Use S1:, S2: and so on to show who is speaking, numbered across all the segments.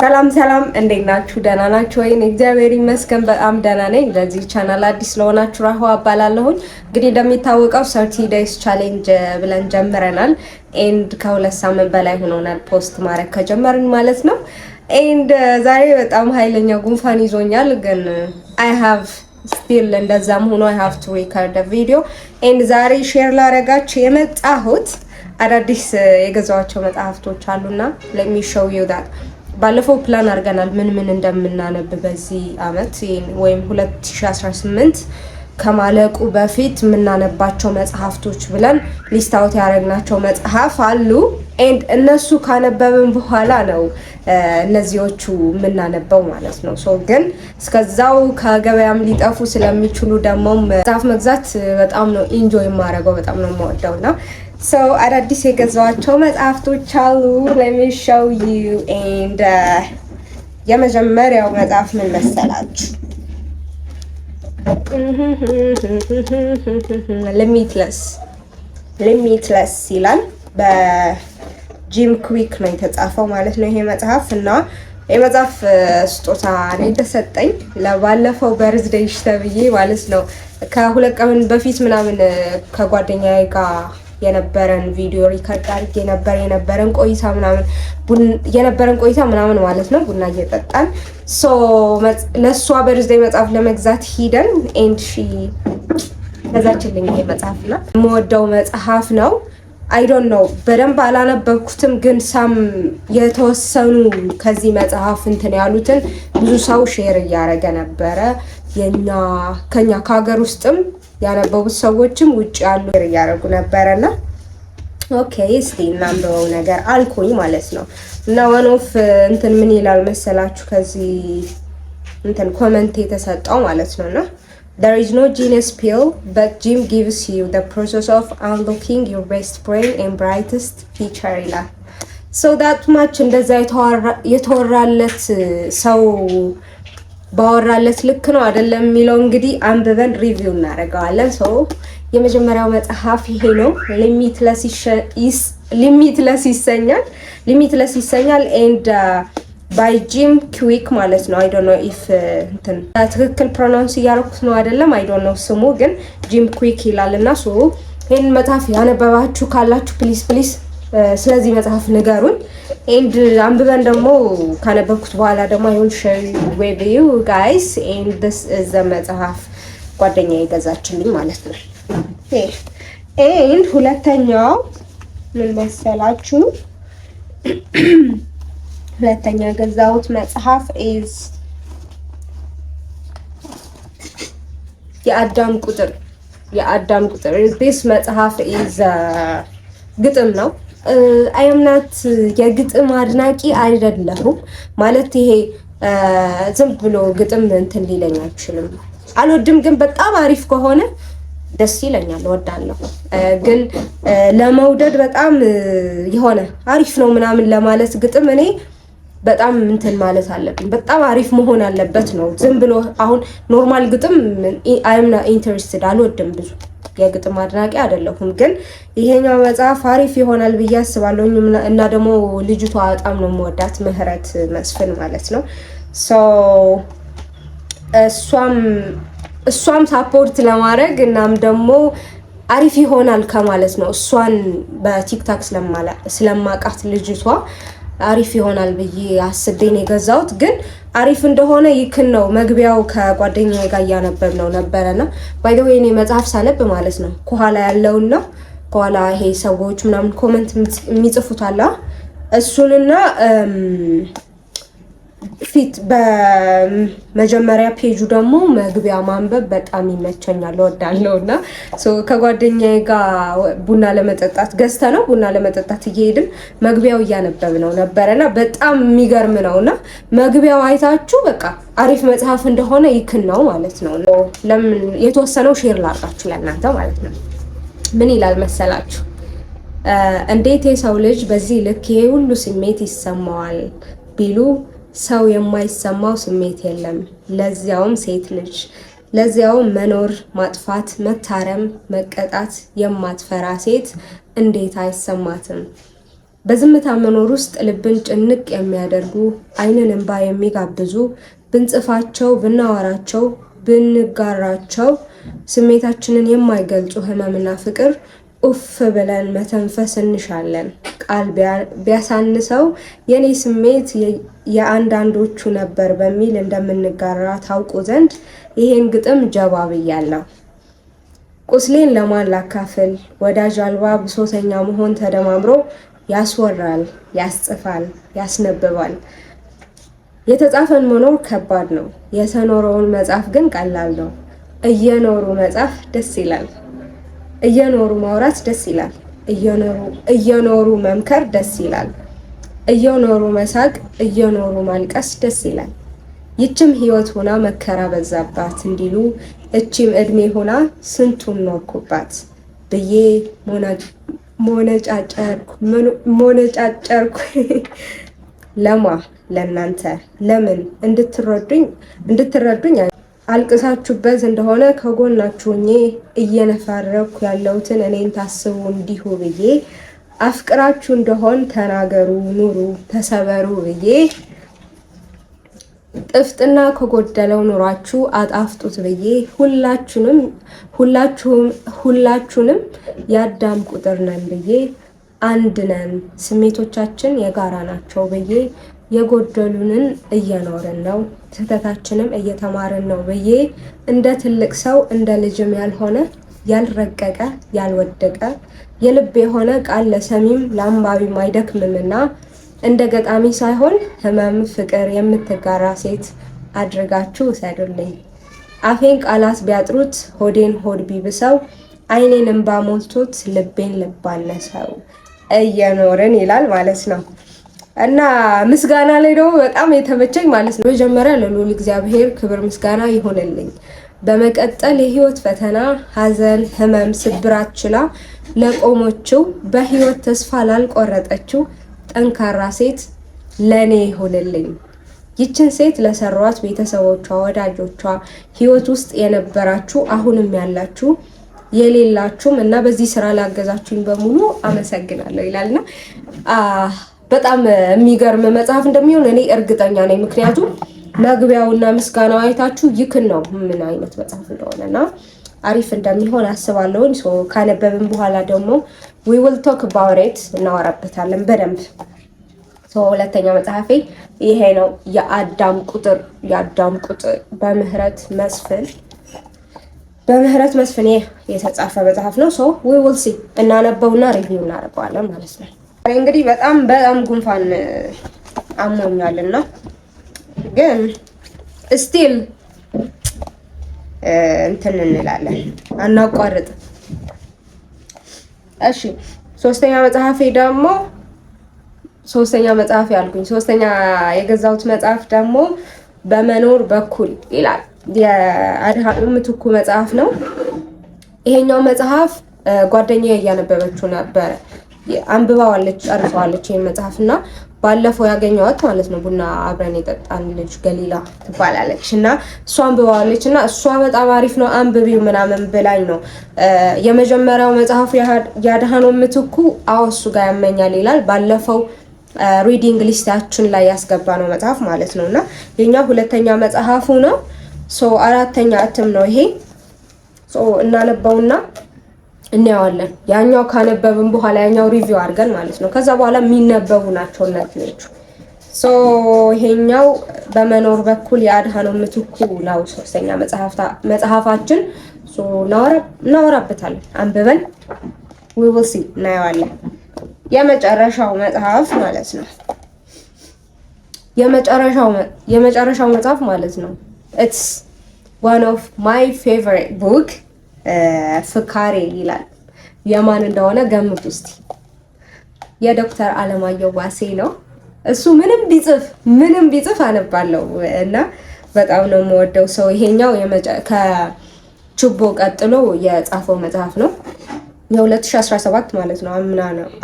S1: ሰላም እንዴት ናችሁ? ደህና ናችሁ ወይ? እግዚአብሔር ይመስገን በጣም ደህና ነኝ። ለዚህ ቻናል አዲስ ለሆናችሁ ራሁ አባላለሁ። እንግዲህ እንደሚታወቀው 30 days ቻሌንጅ ብለን ጀምረናል ኤንድ ከሁለት ሳምንት በላይ ሆኖናል ፖስት ማድረግ ከጀመርን ማለት ነው። ኤንድ ዛሬ በጣም ኃይለኛ ጉንፋን ይዞኛል ግን I have still እንደዛም ሆኖ I have to record the video ኤንድ ዛሬ ሼር ላደርጋችሁ የመጣሁት አዳዲስ የገዛኋቸው መጽሐፍቶች አሉና let me show you that ባለፈው ፕላን አድርገናል ምን እንደምናነብ በዚህ አመት ወይም 2018 ከማለቁ በፊት የምናነባቸው መጽሐፍቶች ብለን ሊስት አውት ያደረግናቸው መጽሐፍ አሉ ኤንድ እነሱ ካነበብን በኋላ ነው እነዚህዎቹ የምናነበው ማለት ነው። ሶ ግን እስከዛው ከገበያም ሊጠፉ ስለሚችሉ ደግሞ መጽሐፍ መግዛት በጣም ነው ኢንጆይ የማደርገው በጣም ነው የምወደውና So አዳዲስ የገዛኋቸው መጽሐፍቶች አሉ let me show you and የመጀመሪያው መጽሐፍ ምን መሰላችሁ? Limitless ይላል በጂም ኩዊክ ነው የተጻፈው ማለት ነው ይሄ መጽሐፍ እና የመጽሐፍ ስጦታ ነው የተሰጠኝ ለባለፈው በርዝዴይሽ ተብዬ ማለት ነው ከሁለት ቀን በፊት ምናምን ከጓደኛዬ ጋር የነበረን ቪዲዮ ሪከርድ አድርጌ የነበረን ቆይታ ምናምን ማለት ነው ቡና እየጠጣን ሶ ለሷ በርዝዴይ መጽሐፍ ለመግዛት ሂደን ኤንድ ሺ ገዛችልኝ ይሄ መጽሐፍና የምወደው መጽሐፍ ነው I don't know በደንብ አላነበብኩትም ግን ሳም የተወሰኑ ከዚህ መጽሐፍ እንትን ያሉትን ብዙ ሰው ሼር እያደረገ ነበረ ከኛ ከሀገር ውስጥም ያነበቡት ሰዎችም ውጭ ያሉ ያረጉ ነበርና ኦኬ እስቲ እናንተው ነገር አልኩኝ ማለት ነው እና one of እንትን ምን ይላል መሰላችሁ ከዚህ እንትን ኮሜንት የተሰጠው ማለት ነውና there is no genius pill but Jim gives you the process of unlocking your best brain and brightest future ይላል so that much እንደዛ የተወራለት ሰው ባወራለት ልክ ነው አይደለም የሚለው እንግዲህ አንብበን ሪቪው እናደርጋለን ሶ የመጀመሪያው መጽሐፍ ይሄ ነው ሊሚትለስ ይሰኛል and by Jim Kwik ማለት ነው I don't know if እንትን ትክክል ፕሮናንስ ያደረኩት ነው አይደለም I don't know ስሙ ግን Jim Kwik ይላልና ሶ ይሄን መጽሐፍ ያነበባችሁ ካላችሁ ፕሊዝ ስለዚህ መጽሐፍ ንገሩኝ and አንብበን ደግሞ ካነበብኩት በኋላ ደግሞ I will share with you guys and this is the መጽሐፍ ጓደኛዬ ገዛችልኝ ማለት ነው and ሁለተኛው ምን መሰላችሁ ሁለተኛ ገዛሁት መጽሐፍ is የአዳም ቁጥር this መጽሐፍ is ግጥም ነው I am not የግጥም አድናቂ አይደለሁም ማለት ይሄ ዝም ብሎ ግጥም እንትን ሊለኝ አይችልም አልወድም ግን በጣም አሪፍ ከሆነ ደስ ይለኛል እወዳለሁ ግን ለመውደድ በጣም የሆነ አሪፍ ነው ምናምን ለማለት ግጥም እኔ በጣም እንትን ማለት አለብኝ በጣም አሪፍ መሆን አለበት ነው ዝም ብሎ አሁን ኖርማል ግጥም I am not interested አልወድም ብዙ የግጥም አድናቂ አይደለሁም ግን ይሄኛው መጽሐፍ አሪፍ ይሆናል ብዬ አስባለሁ እና ደግሞ ልጅቷ በጣም ነው የምወዳት ምህረት መስፍን ማለት ነው ሶ እሷም ሳፖርት ለማድረግ እናም ደግሞ አሪፍ ይሆናል ከማለት ነው እሷን በቲክታክ ስለማቃት ልጅቷ አሪፍ ይሆናል ብዬ አስቤን የገዛሁት ግን አሪፍ እንደሆነ ይክን ነው መግቢያው ከጓደኛዬ ጋር ያነበብነው ነበርና ባይ ዘ ዌይ እኔ መጽሐፍ ሳነብ ማለት ነው ከኋላ ያለውና ከኋላ ይሄ ሰዎች ምናምን ኮሜንት የሚጽፉት አለ እሱንና ፊት በመጀመሪያ ፔጁ ደግሞ መግቢያ ማንበብ በጣም ይመቸኛል እወዳለሁና ሶ ከጓደኛዬ ጋር ቡና ለመጠጣት ቡና ለመጠጣት እየሄድን መግቢያው እያነበብነው ነበርና በጣም የሚገርም ነውና መግቢያው አይታችሁ በቃ አሪፍ መጽሐፍ እንደሆነ ይክን ነው ማለት ነው ለምን የተወሰነው ሼር ላድርጋችሁ ለእናንተ ማለት ነው ምን ይላል መሰላችሁ እንዴት የሰው ልጅ በዚህ ልክ ይሄ ሁሉ ስሜት ይሰማዋል ቢሉ ሰው የማይሰማው ስሜት የለም ለዚያውም ሴት ልጅ ለዚያውም መኖር ማጥፋት መታረም መቀጣት የማትፈራ ሴት እንዴት አይሰማትም በዝምታ መኖር ውስጥ ልብን ጭንቅ የሚያደርጉ ዓይንን እንባ የሚጋብዙ ብንጽፋቸው ብናወራቸው ብንጋራቸው ስሜታችንን የማይገልጹ ህመምና ፍቅር ኡፍ ብለን መተንፈስ እንሻለን። ቃል ቢያሳንሰው የኔ ስሜት የአንዳንዶቹ ነበር በሚል እንደምንጋራ ታውቁ ዘንድ ይሄን ግጥም ጀባ ብያለሁ። ቁስሌን ለማን ላካፍል? ወዳጅ አልባ ብሶተኛ መሆን ተደማምሮ ያስወራል፣ ያስጽፋል፣ ያስነብባል። የተጻፈን መኖር ከባድ ነው። የተኖረውን መጻፍ ግን ቀላል ነው። እየኖሩ መጻፍ ደስ ይላል። እየኖሩ ማውራት ደስ ይላል። እየኖሩ መምከር ደስ ይላል። እየኖሩ መሳቅ፣ እየኖሩ ማልቀስ ደስ ይላል። ይችም ህይወት ሆና መከራ በዛባት እንዲሉ እቺም እድሜ ሆና ስንቱን ኖርኩባት ብዬ ሞነጫጨርኩ ለማ ለናንተ ለምን እንድትረዱኝ አልቅሳችሁበት እንደሆነ ከጎናችሁኝ እየነፋረኩ ያለውትን እኔን ታስቡ እንዲሁ ብዬ አፍቅራችሁ እንደሆን ተናገሩ ኑሩ ተሰበሩ ብዬ ጥፍጥና ከጎደለው ኑራችሁ አጣፍጡት ብዬ ሁላችሁንም የአዳም ቁጥር ነን ብዬ አንድ ነን ስሜቶቻችን የጋራ ናቸው ብዬ የጎደሉንን እየኖርን ነው ስህተታችንም እየተማርን ነው ብዬ እንደ ትልቅ ሰው እንደ ልጅም ያልሆነ ያልረቀቀ ያልወደቀ የልብ የሆነ ቃል ለሰሚም ለአንባቢም አይደክምምና እንደ ገጣሚ ሳይሆን ህመም ፍቅር የምትጋራ ሴት አድርጋችሁ ውሰዱልኝ። አፌን ቃላት ቢያጥሩት ሆዴን ሆድ ቢብሰው አይኔን እንባ ሞልቶት ልቤን ልብ አነሰው እየኖርን ይላል ማለት ነው። እና ምስጋና ላይ ደግሞ በጣም የተመቸኝ ማለት ነው መጀመሪያ ለልዑል እግዚአብሔር ክብር ምስጋና ይሆንልኝ። በመቀጠል የህይወት ፈተና ሐዘን ህመም ስብራት ችላ ለቆመችው በህይወት ተስፋ ላልቆረጠችው ጠንካራ ሴት ለኔ ይሆንልኝ። ይችን ሴት ለሰሯት ቤተሰቦቿ ወዳጆቿ ህይወት ውስጥ የነበራችሁ አሁንም ያላችሁ የሌላችሁም እና በዚህ ስራ ላገዛችሁኝ በሙሉ አመሰግናለሁ ይላልና በጣም የሚገርም መጽሐፍ እንደሚሆን እኔ እርግጠኛ ነኝ። ምክንያቱም መግቢያውና ምስጋናው አይታችሁ ይክን ነው ምን አይነት መጽሐፍ እንደሆነና አሪፍ እንደሚሆን አስባለሁ። ካነበብን በኋላ ደግሞ we will talk about it እናወራበታለን በደንብ። ሁለተኛ መጽሐፌ ይሄ ነው፣ የአዳም ቁጥር በምህረት መስፍን የተጻፈ መጽሐፍ ነው። we will see እናነበውና ሪቪው እናደርገዋለን ማለት ነው። እንግዲህ በጣም ጉንፋን አሞኛልና ግን ስቲል እንትን እንላለን አናቋርጥ። እሺ ሶስተኛ የገዛሁት መጽሐፍ ደግሞ በመኖር በኩል ይላል። የአድሃኖም ምትኩ መጽሐፍ ነው። ይሄኛው መጽሐፍ ጓደኛዬ እያነበበችው ነበረ። አንብባዋለች ጨርሰዋለች ይሄን መጽሐፍና ባለፈው ያገኘዋት ማለት ነው። ቡና አብረን የጠጣን ልጅ ገሊላ ትባላለች እና እሷ አንብባዋለች እና እሷ በጣም አሪፍ ነው አንብቢው ምናምን ብላኝ ነው። የመጀመሪያው መጽሐፉ የአድሃኖም ምትኩ እሱ ጋር ያመኛል ይላል። ባለፈው ሪዲንግ ሊስታችን ላይ ያስገባ ነው መጽሐፍ ማለት ነው እና የኛ ሁለተኛ መጽሐፉ ነው። አራተኛ እትም ነው ይሄ። እናነበውና እናያለን። ያኛው ካነበብን በኋላ ያኛው ሪቪው አድርገን ማለት ነው። ከዛ በኋላ የሚነበቡ ናቸው እነዚህኞቹ። ይሄኛው በመኖር በኩል የአድሃኖም ምትኩ ነው ሶስተኛ መጽሐፋችን። እናወራበታለን አንብበን we will see እናየዋለን። የመጨረሻው መጽሐፍ ማለት ነው የመጨረሻው መጽሐፍ ማለት ነው it's one of my favorite book ፍካሬ ይላል። የማን እንደሆነ ገምቱ እስቲ። የዶክተር አለማየሁ ዋሴ ነው። እሱ ምንም ቢጽፍ አነባለሁ እና በጣም ነው የምወደው ሰው። ይሄኛው ከችቦ ቀጥሎ የጻፈው መጽሐፍ ነው። የ2017 ማለት ነው።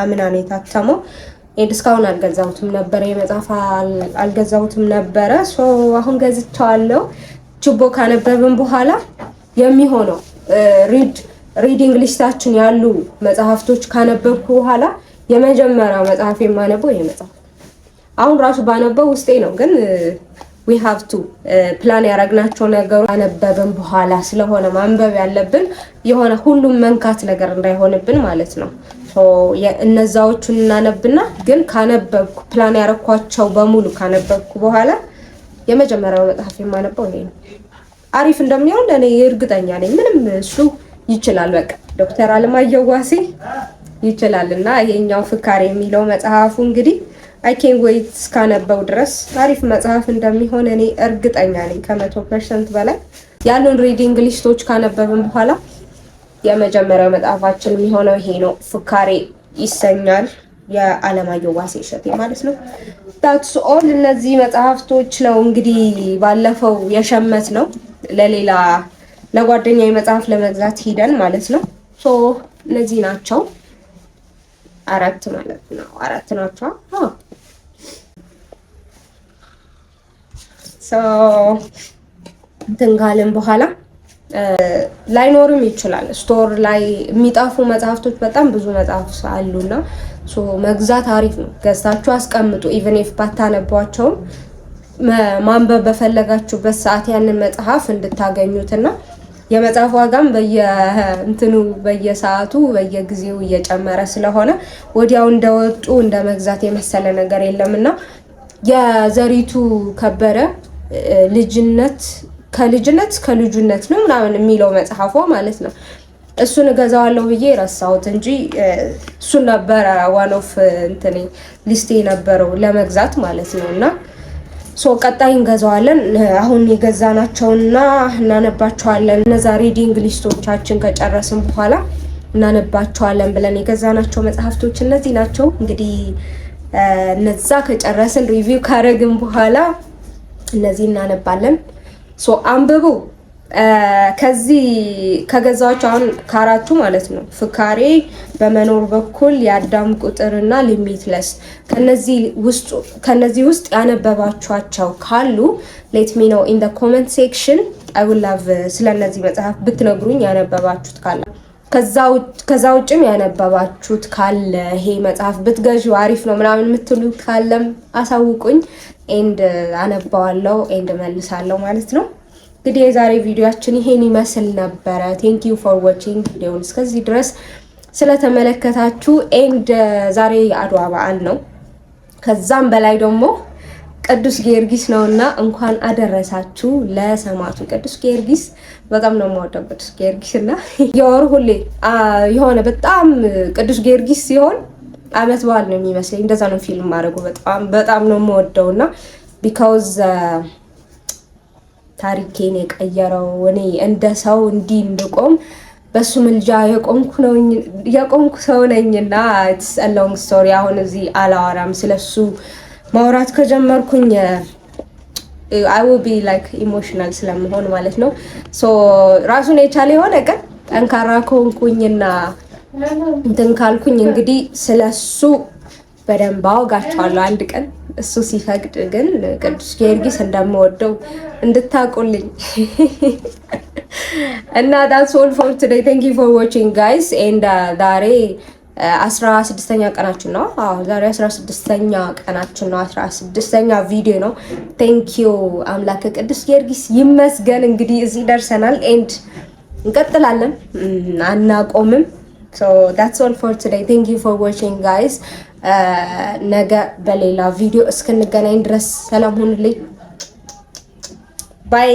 S1: አምና ነው የታተመው። እስካሁን አልገዛሁትም ነበረ፣ የመጽሐፍ አልገዛሁትም ነበረ። አሁን ገዝቻለሁ። ችቦ ካነበብን በኋላ የሚሆነው ሪዲንግ ሊስታችን ያሉ መጽሐፍቶች ካነበብኩ በኋላ የመጀመሪያው መጽሐፍ የማነበው ይሄ መጽሐፍ አሁን ራሱ ባነበው ውስጤ ነው። ግን we have to ፕላን ያረግናቸው ነገሮች አነበብን በኋላ ስለሆነ ማንበብ ያለብን የሆነ ሁሉም መንካት ነገር እንዳይሆንብን ማለት ነው። እነዛዎቹን እናነብና ግን ካነበብኩ ፕላን ያረኳቸው በሙሉ ካነበብኩ በኋላ የመጀመሪያው መጽሐፍ የማነበው ይሄ ነው። አሪፍ እንደሚሆን እኔ እርግጠኛ ነኝ። ምንም እሱ ይችላል። በቃ ዶክተር አለማየሁ ዋሴ ይችላልና ይሄኛው ፍካሬ የሚለው መጽሐፉ እንግዲህ I can't wait እስካነበው ድረስ አሪፍ መጽሐፍ እንደሚሆን እኔ እርግጠኛ ነኝ ከ100% በላይ። ያሉን ሪዲንግ ሊስቶች ካነበብን በኋላ የመጀመሪያው መጽሐፋችን የሚሆነው ይሄ ነው። ፍካሬ ይሰኛል። የአለማየሁ ዋሴ እሸቴ ማለት ነው። that's all። እነዚህ መጽሐፍቶች ነው እንግዲህ ባለፈው የሸመት ነው ለሌላ ለጓደኛዬ መጽሐፍ ለመግዛት ሂደን ማለት ነው። እነዚህ ናቸው 4 ማለት ነው። 4 ናቸው። እንትን በኋላ ላይኖርም ይችላል። ስቶር ላይ የሚጣፉ መጽሐፍቶች በጣም ብዙ መጽሐፍ አሉና መግዛት አሪፍ ነው። ገዝታችሁ አስቀምጡ። ኢቨን ኢፍ ባታነቧቸውም ማንበብ በፈለጋችሁበት ሰዓት ያንን መጽሐፍ እንድታገኙትና የመጽሐፍ ዋጋም በየሰዓቱ በየጊዜው እየጨመረ ስለሆነ ወዲያው እንደወጡ እንደ መግዛት የመሰለ ነገር የለምና የዘሪቱ ከበረ ከልጅነት እስከ ልጁነት ነው ምናምን የሚለው መጽሐፏ ማለት ነው። እሱን እገዛዋለሁ ብዬ ረሳሁት እንጂ እሱን ነበረ ዋን ኦፍ እንትኔ ሊስቴ ነበረው ለመግዛት ማለት ነውና ቀጣይ እንገዛዋለን። አሁን የገዛናቸውና እናነባቸዋለን። እነዛ ሪዲንግ ሊስቶቻችን ከጨረስን በኋላ እናነባቸዋለን ብለን የገዛናቸው መጽሐፍቶች እነዚህ ናቸው። እንግዲህ እነዛ ከጨረስን ሪቪው ካረግን በኋላ እነዚህ እናነባለን። አንብቡ። ከዚህ ከገዛቸው አሁን ከአራቱ ማለት ነው ፍካሬ፣ በመኖር በኩል፣ የአዳም ቁጥርና ሊሚትለስ ከነዚህ ውስጥ ያነበባችኋቸው ካሉ ሌት ሚ ኖ ኢን ዘ ኮሜንት ሴክሽን። አይ ዊል ላቭ ስለነዚህ መጽሐፍ ብትነግሩኝ ያነበባችሁት ካለ። ከዛ ውጭም ያነበባችሁት ካለ ይሄ መጽሐፍ ብትገዢው አሪፍ ነው ምናምን የምትሉት ካለም አሳውቁኝ። ኤንድ አነባዋለሁ ኤንድ መልሳለሁ ማለት ነው። እንግዲህ የዛሬ ቪዲዮአችን ይሄን ይመስል ነበረ። ቴንክ ዩ ፎር ዋቺንግ ቪዲዮውን እስከዚህ ድረስ ስለተመለከታችሁ። ኤንድ ዛሬ የአድዋ በዓል ነው። ከዛም በላይ ደግሞ ቅዱስ ጊዮርጊስ ነውና እንኳን አደረሳችሁ ለሰማዕቱ ቅዱስ ጊዮርጊስ። በጣም ነው የምወደው ቅዱስ ጊዮርጊስ እና የወር ሁሌ የሆነ በጣም ቅዱስ ጊዮርጊስ ሲሆን አመት በዓል ነው የሚመስለኝ። እንደዛ ነው ፊልም ማድረጉ በጣም ነው የምወደውና ቢካውዝ ታሪኬን የቀየረው እኔ እንደ ሰው እንዲህ እንድቆም በሱ ምልጃ የቆምኩ ሰው ነኝና it's a long story። አሁን እዚህ አላወራም ስለሱ። ማውራት ከጀመርኩኝ I will be like emotional ስለመሆን ማለት ነው። ራሱን የቻለ የሆነ ቀን ጠንካራ ከሆንኩኝና እንትን ካልኩኝ እንግዲህ ስለሱ በደንብ አወጋቸዋለሁ አንድ ቀን እሱ ሲፈቅድ። ግን ቅዱስ ጊዮርጊስ እንደምወደው እንድታቁልኝ እና that's all for today. Thank you for watching guys. and ዛሬ 16ኛ ቀናችን ነው። ዛሬ 16ኛ ቀናችን ነው። 16ኛ ቪዲዮ ነው። thank you አምላከ ቅዱስ ጊዮርጊስ ይመስገን። እንግዲህ እዚህ ደርሰናል and እንቀጥላለን፣ አናቆምም። So that's all for today. Thank you for watching guys. ነገ በሌላ ቪዲዮ እስክንገናኝ ድረስ ሰላም ሁኑልኝ። ባይ